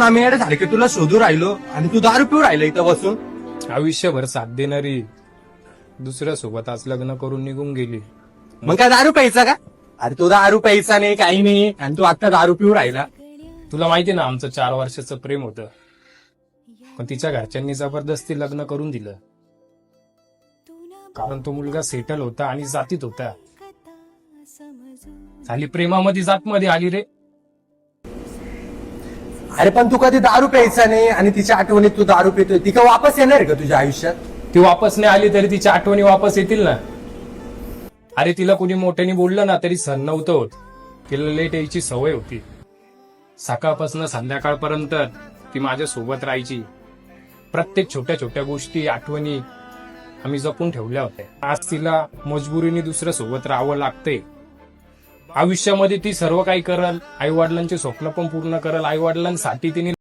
आम्ही येडे झाले की तुला शोधू राहिलो आणि तू दारू पिऊ राहिला इथं बसून. आयुष्यभर साथ देणारी दुसऱ्या सोबत आज लग्न करून निघून गेली. मग काय दारू प्यायचा का? अरे तू दारू प्यायचा नाही काही नाही आणि तू आता दारू पिऊ राहिला. तुला माहिती ना आमचं 4 वर्षाचं प्रेम होतं, पण तिच्या घरच्यांनी जबरदस्ती लग्न करून दिलं. कारण तो मुलगा सेटल होता आणि जातीत होता. झाली प्रेमामध्ये जातमध्ये आली रे. अरे पण तू कधी दारू प्यायचा नाही आणि तिच्या आठवणीत तू दारू पितोय, ती का वापस येणार का तुझ्या आयुष्यात? ती वापस नाही आली तरी तिच्या आठवणी वापस येतील ना. अरे तिला कोणी मोठ्याने बोललं ना तरी सण नव्हतं होत. तिला लेट यायची सवय होती. सकाळपासून संध्याकाळपर्यंत ती माझ्या सोबत राहायची. प्रत्येक छोट्या छोट्या गोष्टी आठवणी आम्ही जपून ठेवल्या होत्या. आज तिला मजबुरीने दुसऱ्या सोबत राहावं लागतंय. आयुष्यामध्ये ती सर्व काही करल, आई वडिलांचे स्वप्न पण पूर्ण करल. आई वडिलांसाठी तिने